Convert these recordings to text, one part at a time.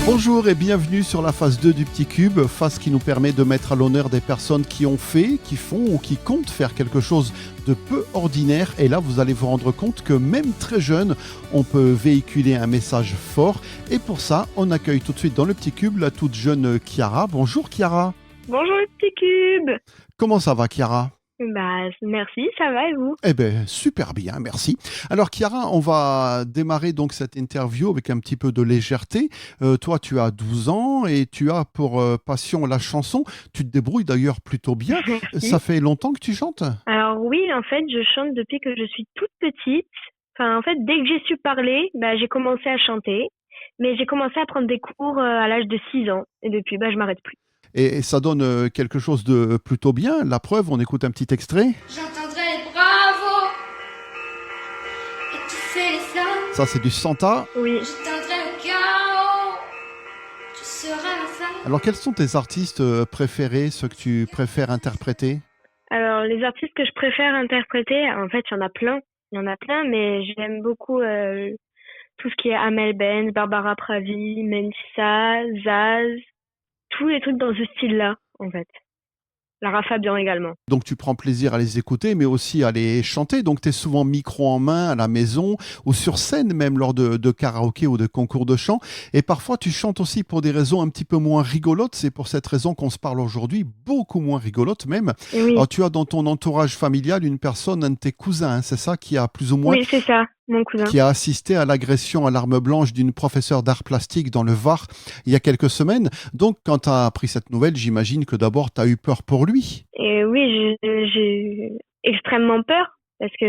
Bonjour et bienvenue sur la phase 2 du Petit Cube, phase qui nous permet de mettre à l'honneur des personnes qui ont fait, qui font ou qui comptent faire quelque chose de peu ordinaire. Et là, vous allez vous rendre compte que même très jeune, on peut véhiculer un message fort. Et pour ça, on accueille tout de suite dans le Petit Cube la toute jeune Chiara. Bonjour Chiara. Bonjour le petit cube. Comment ça va Chiara ? Merci, ça va et vous? Eh bien, super bien, merci. Alors Chiara, on va démarrer donc cette interview avec un petit peu de légèreté. Toi, tu as 12 ans et tu as pour passion la chanson. Tu te débrouilles d'ailleurs plutôt bien. Ça Merci. fait longtemps que tu chantes ? Alors oui, en fait, je chante depuis que je suis toute petite. Enfin, en fait, dès que j'ai su parler, j'ai commencé à chanter. Mais j'ai commencé à prendre des cours à l'âge de 6 ans. Et depuis, je m'arrête plus. Et ça donne quelque chose de plutôt bien. La preuve, on écoute un petit extrait. J'entendrai les bravos et tousser les flammes. Ça, c'est du Santa. Oui. Je tendrai le chaos. Tu seras ma femme. Alors, quels sont tes artistes préférés, ceux que tu préfères interpréter ? Alors, les artistes que je préfère interpréter, en fait, il y en a plein. Il y en a plein, mais j'aime beaucoup tout ce qui est Amel Bent, Barbara Pravi, Mélissa, Zaz, tous les trucs dans ce style-là, en fait. Lara Fabian également. Donc tu prends plaisir à les écouter, mais aussi à les chanter. Donc tu es souvent micro en main à la maison ou sur scène même lors de karaoké ou de concours de chant. Et parfois tu chantes aussi pour des raisons un petit peu moins rigolotes. C'est pour cette raison qu'on se parle aujourd'hui, beaucoup moins rigolote même. Et oui, Alors tu as dans ton entourage familial une personne, un de tes cousins, hein, c'est ça, qui a plus ou moins oui, c'est ça, mon cousin. qui a assisté à l'agression à l'arme blanche d'une professeure d'art plastique dans le Var il y a quelques semaines. Donc quand tu as appris cette nouvelle, j'imagine que d'abord tu as eu peur pour lui. Et oui, j'ai eu extrêmement peur parce que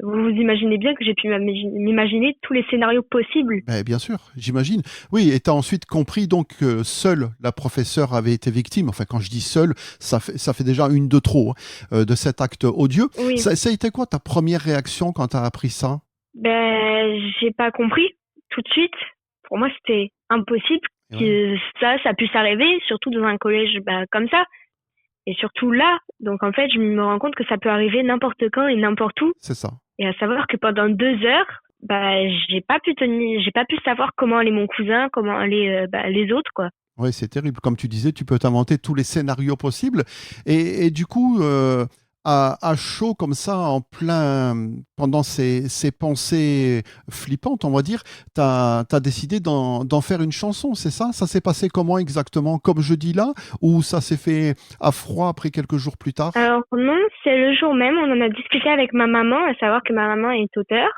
vous imaginez bien que j'ai pu m'imaginer tous les scénarios possibles. Ben, bien sûr, j'imagine. Oui, et tu as ensuite compris donc que seule la professeure avait été victime. Enfin, quand je dis seule, ça fait déjà une de trop de cet acte odieux. Oui, Ça a été quoi ta première réaction quand tu as appris ça ? j'ai pas compris tout de suite. Pour moi, c'était impossible Ouais, que ça puisse arriver, surtout dans un collège comme ça. Et surtout là, donc en fait, je me rends compte que ça peut arriver n'importe quand et n'importe où. c'est ça. Et à savoir que pendant 2 heures, j'ai pas pu savoir comment allait mon cousin, comment allaient les autres, quoi. Oui, c'est terrible. Comme tu disais, tu peux t'inventer tous les scénarios possibles. Et du coup, à chaud comme ça, en plein, pendant ces pensées flippantes, on va dire, tu as décidé d'en faire une chanson, c'est ça ? Ça s'est passé comment exactement ? Comme je dis là ? Ou ça s'est fait à froid après quelques jours plus tard ? Alors non, c'est le jour même, on en a discuté avec ma maman, à savoir que ma maman est auteure.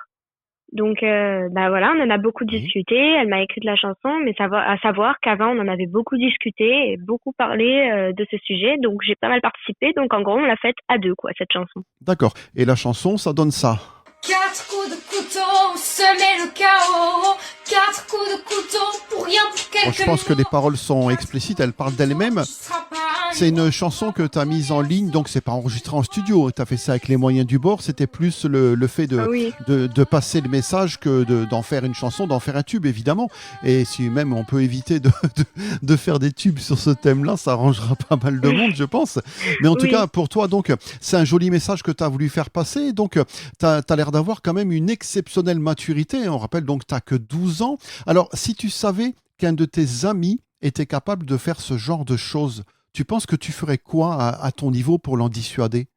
Donc voilà, on en a beaucoup Oui. discuté, elle m'a écrit de la chanson, mais à savoir qu'avant on en avait beaucoup discuté et beaucoup parlé de ce sujet, donc j'ai pas mal participé, donc en gros on l'a faite à deux quoi, cette chanson. D'accord. Et la chanson, ça donne ça. 4 coups de couteau, semer le chaos. 4 coups de couteau pour rien, pour Bon, je quelques pense que les mots. paroles sont explicites, elles parlent d'elles-mêmes. Tu seras pas un C'est une mot. chanson que tu as mise en ligne, donc c'est pas enregistré en studio. Tu as fait ça avec les moyens du bord. C'était plus le fait Ah oui, de passer le message que d'en faire une chanson, d'en faire un tube, évidemment. Et si même on peut éviter de faire des tubes sur ce thème-là, ça arrangera pas mal de monde, je pense. Mais en tout oui. cas, pour toi, donc, c'est un joli message que tu as voulu faire passer. Donc, tu as l'air d'avoir quand même une exceptionnelle maturité. On rappelle donc que tu que 12 ans. Alors, si tu savais qu'un de tes amis était capable de faire ce genre de choses, tu penses que tu ferais quoi à ton niveau pour l'en dissuader ?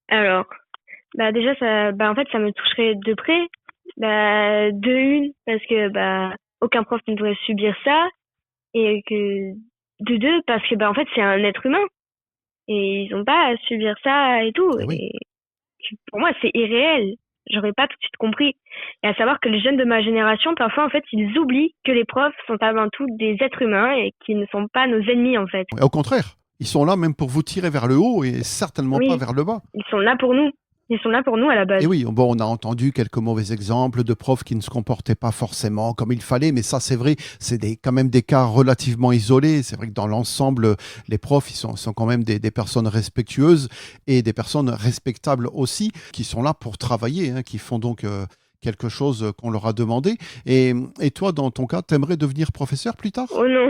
Alors, déjà en fait ça me toucherait de près, de une parce que aucun prof ne devrait subir ça et que de deux parce que en fait c'est un être humain et ils ont pas à subir ça et tout Eh oui. et pour moi c'est irréel. J'aurais pas tout de suite compris. Et à savoir que les jeunes de ma génération, parfois, en fait, ils oublient que les profs sont avant tout des êtres humains et qu'ils ne sont pas nos ennemis, en fait. Au contraire, ils sont là même pour vous tirer vers le haut et certainement pas Oui, vers le bas. ils sont là pour nous. Ils sont là pour nous à la base. Et oui, bon, on a entendu quelques mauvais exemples de profs qui ne se comportaient pas forcément comme il fallait, mais ça, c'est vrai, c'est quand même des cas relativement isolés. C'est vrai que dans l'ensemble, les profs, ils sont quand même des personnes respectueuses et des personnes respectables aussi, qui sont là pour travailler, hein, qui font donc quelque chose qu'on leur a demandé. Et toi, dans ton cas, t'aimerais devenir professeur plus tard ? Oh non,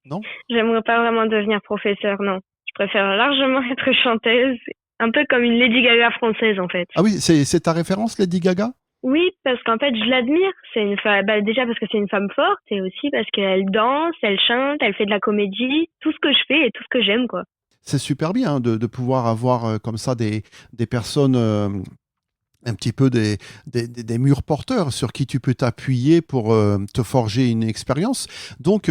Non ? j'aimerais pas vraiment devenir professeur, non. Je préfère largement être chanteuse, un peu comme une Lady Gaga française, en fait. Ah oui, c'est ta référence, Lady Gaga ? Oui, parce qu'en fait, je l'admire. C'est une femme, bah, déjà parce que c'est une femme forte et aussi parce qu'elle danse, elle chante, elle fait de la comédie, tout ce que je fais et tout ce que j'aime, quoi. C'est super bien, hein, de pouvoir avoir comme ça des personnes un petit peu des murs porteurs sur qui tu peux t'appuyer pour te forger une expérience. Donc,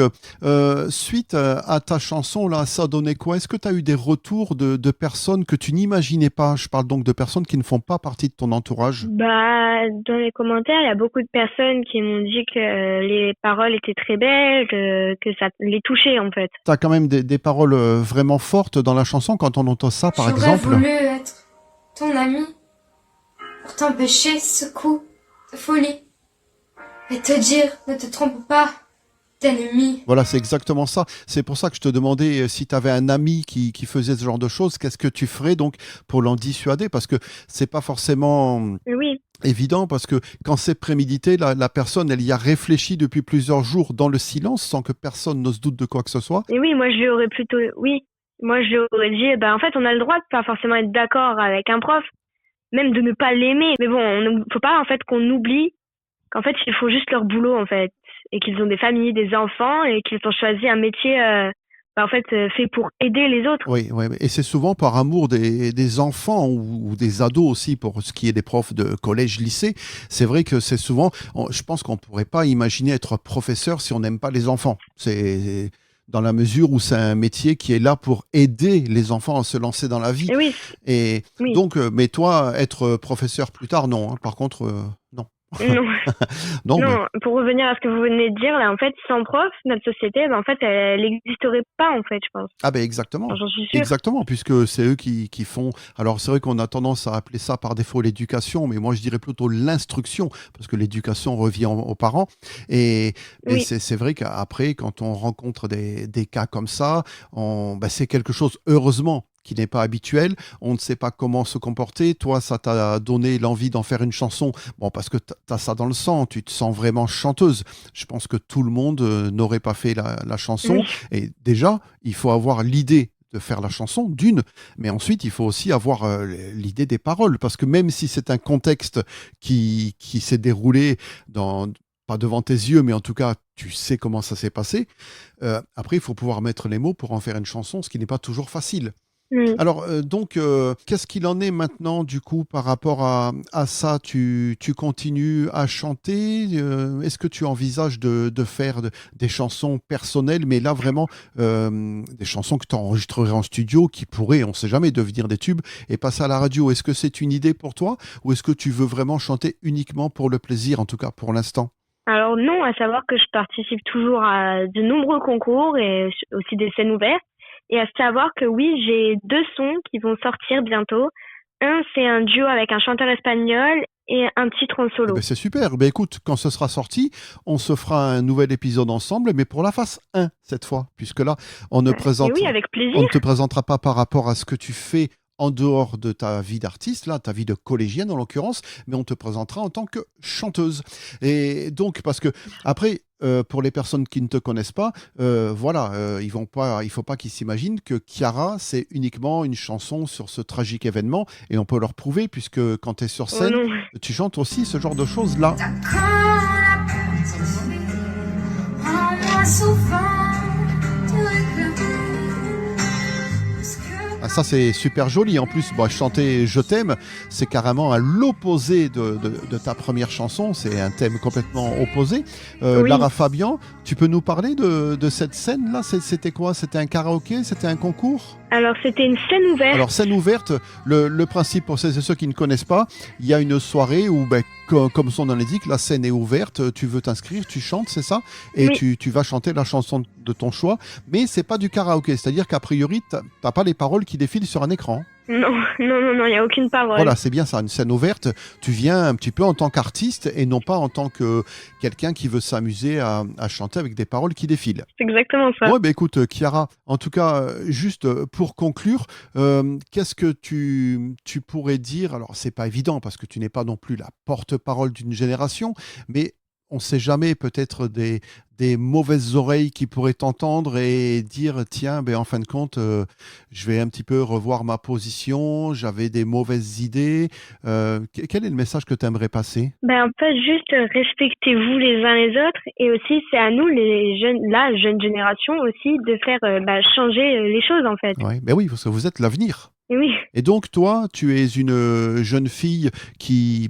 suite à ta chanson, là, ça donnait quoi? Est-ce que tu as eu des retours de personnes que tu n'imaginais pas? Je parle donc de personnes qui ne font pas partie de ton entourage. Bah, dans les commentaires, il y a beaucoup de personnes qui m'ont dit que les paroles étaient très belles, que ça les touchait, en fait. Tu as quand même des paroles vraiment fortes dans la chanson quand on entend ça, par J'aurais exemple. voulu être ton ami pour t'empêcher ce coup de folie et te dire ne te trompe pas d'ennemi. Voilà, c'est exactement ça. C'est pour ça que je te demandais si tu avais un ami qui faisait ce genre de choses, qu'est-ce que tu ferais donc pour l'en dissuader? Parce que c'est pas forcément Oui, évident, parce que quand c'est prémédité, la personne, elle y a réfléchi depuis plusieurs jours dans le silence sans que personne ne se doute de quoi que ce soit. et oui, moi je lui aurais plutôt, oui, moi je lui aurais dit, bah en fait, on a le droit de pas forcément être d'accord avec un prof, même de ne pas l'aimer. Mais bon, faut pas en fait qu'on oublie qu'en fait ils font juste leur boulot en fait, et qu'ils ont des familles, des enfants, et qu'ils ont choisi un métier, bah, en fait, fait pour aider les autres. Oui, oui, et c'est souvent par amour des enfants ou des ados aussi, pour ce qui est des profs de collège, lycée. C'est vrai que c'est souvent, je pense qu'on ne pourrait pas imaginer être professeur si on n'aime pas les enfants. C'est dans la mesure où c'est un métier qui est là pour aider les enfants à se lancer dans la vie. Et oui, Et oui, donc, mais toi, être professeur plus tard, non, hein. Par contre, non. non. Non, mais Non, pour revenir à ce que vous venez de dire, là, en fait, sans prof, notre société, ben, en fait, elle n'existerait pas, en fait, je pense. ah ben exactement. Enfin, j'en suis sûre. Exactement, puisque c'est eux qui font. Alors c'est vrai qu'on a tendance à appeler ça par défaut l'éducation, mais moi je dirais plutôt l'instruction, parce que l'éducation revient aux parents. Et Oui, c'est vrai qu'après, quand on rencontre des cas comme ça, ben, c'est quelque chose, heureusement, qui n'est pas habituel. On ne sait pas comment se comporter. Toi, ça t'a donné l'envie d'en faire une chanson. Bon, parce que tu as ça dans le sang, tu te sens vraiment chanteuse. Je pense que tout le monde n'aurait pas fait la chanson. oui, Et déjà, il faut avoir l'idée de faire la chanson, d'une, mais ensuite, il faut aussi avoir l'idée des paroles, parce que même si c'est un contexte qui s'est déroulé pas devant tes yeux, mais en tout cas, tu sais comment ça s'est passé, après, il faut pouvoir mettre les mots pour en faire une chanson, ce qui n'est pas toujours facile. oui. Alors, donc, qu'est-ce qu'il en est maintenant, du coup, par rapport à ça? Tu continues à chanter? Est-ce que tu envisages de faire des chansons personnelles, mais là, vraiment, des chansons que tu enregistrerais en studio, qui pourraient, on ne sait jamais, devenir des tubes et passer à la radio? Est-ce que c'est une idée pour toi, ou est-ce que tu veux vraiment chanter uniquement pour le plaisir, en tout cas pour l'instant? Alors non, à savoir que je participe toujours à de nombreux concours et aussi des scènes ouvertes. Et à savoir que oui, j'ai 2 sons qui vont sortir bientôt. Un, c'est un duo avec un chanteur espagnol et un titre en Eh ben, solo. c'est super. Ben, écoute, quand ce sera sorti, on se fera un nouvel épisode ensemble, mais pour la phase 1 cette fois, puisque là, on ne Et présente, oui, avec on plaisir. ne te présentera pas par rapport à ce que tu fais en dehors de ta vie d'artiste, là, ta vie de collégienne en l'occurrence, mais on te présentera en tant que chanteuse. Et donc, parce que après, pour les personnes qui ne te connaissent pas, voilà, il faut pas qu'ils s'imaginent que Chiara, c'est uniquement une chanson sur ce tragique événement, et on peut leur prouver, puisque quand tu es sur Oh scène, non. tu chantes aussi ce genre de choses-là. Quand la porte rends-moi souvent te réclamer. Parce que Ah, ça, c'est super joli. En plus, bah, chanter Je t'aime, c'est carrément à l'opposé de ta première chanson. C'est un thème complètement opposé. Oui. Lara Fabian, tu peux nous parler de cette scène-là? C'était quoi? C'était un karaoké? C'était un concours? Alors c'était une scène ouverte. Alors, scène ouverte, le principe, pour celles et ceux qui ne connaissent pas, il y a une soirée où, ben, comme son nom l'indique, la scène est ouverte, tu veux t'inscrire, tu chantes, c'est ça? Et Oui. tu vas chanter la chanson de ton choix, mais c'est pas du karaoké, c'est-à-dire qu'a priori, t'as pas les paroles qui défilent sur un écran. Non, non, non, non, il n'y a aucune parole. Voilà, c'est bien ça, une scène ouverte, tu viens un petit peu en tant qu'artiste et non pas en tant que quelqu'un qui veut s'amuser à chanter avec des paroles qui défilent. C'est exactement ça. Ouais, bah écoute, Chiara, en tout cas, juste pour conclure, qu'est-ce que tu pourrais dire? Alors, c'est pas évident parce que tu n'es pas non plus la porte-parole d'une génération, mais on ne sait jamais, peut-être des mauvaises oreilles qui pourraient t'entendre et dire, tiens, ben, en fin de compte, je vais un petit peu revoir ma position, j'avais des mauvaises idées. Quel est le message que tu aimerais passer? Ben, en fait, juste respectez-vous les uns les autres et aussi c'est à nous, les jeunes, la jeune génération aussi, de faire changer les choses en fait. Ouais, ben oui, parce que vous êtes l'avenir. Et oui. Et donc, toi, tu es une jeune fille qui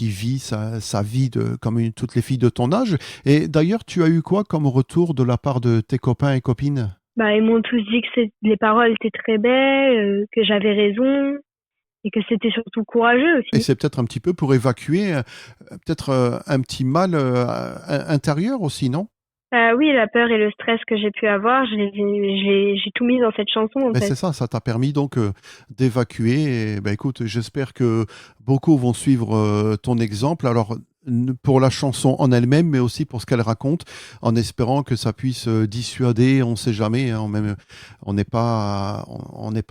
vit sa vie comme toutes les filles de ton âge. Et d'ailleurs, tu as eu quoi comme retour de la part de tes copains et copines? Bah, ils m'ont tous dit que les paroles étaient très belles, que j'avais raison et que c'était surtout courageux Et aussi. c'est peut-être un petit peu pour évacuer peut-être un petit mal intérieur aussi, non? Oui, la peur et le stress que j'ai pu avoir, j'ai tout mis dans cette chanson en Mais fait. c'est ça t'a permis donc d'évacuer. Et, ben, écoute, j'espère que beaucoup vont suivre ton exemple. Alors, pour la chanson en elle-même, mais aussi pour ce qu'elle raconte, en espérant que ça puisse dissuader, on ne sait jamais, hein, on n'est pas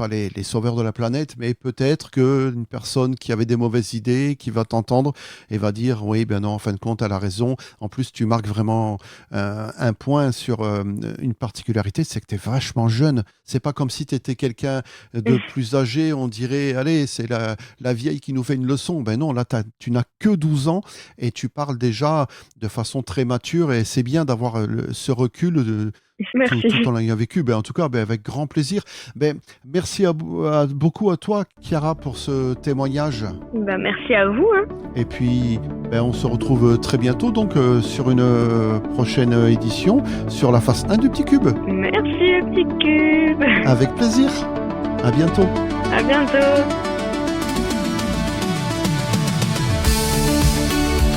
les sauveurs de la planète, mais peut-être qu'une personne qui avait des mauvaises idées, qui va t'entendre et va dire, oui, ben non, en fin de compte, elle a raison. En plus, tu marques vraiment un point sur une particularité, c'est que tu es vachement jeune. C'est pas comme si tu étais quelqu'un de plus âgé, on dirait, allez, c'est la vieille qui nous fait une leçon. Ben non, là, tu n'as que 12 ans et tu parles déjà de façon très mature et c'est bien d'avoir ce recul Merci. tout en ayant vécu. Ben, en tout cas, ben, avec grand plaisir. Ben, merci beaucoup à toi, Chiara, pour ce témoignage. Bah, merci à vous, hein. Et puis, ben, on se retrouve très bientôt donc sur une prochaine édition sur la face 1 du Petit Cube. Merci le petit cube. Avec plaisir. À bientôt. À bientôt.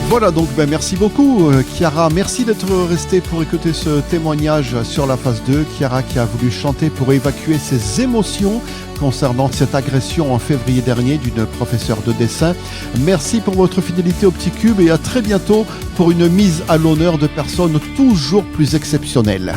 Voilà, donc ben, merci beaucoup Chiara, merci d'être restée pour écouter ce témoignage sur la phase 2. Chiara qui a voulu chanter pour évacuer ses émotions concernant cette agression en février dernier d'une professeure de dessin. Merci pour votre fidélité au Petit Cube et à très bientôt pour une mise à l'honneur de personnes toujours plus exceptionnelles.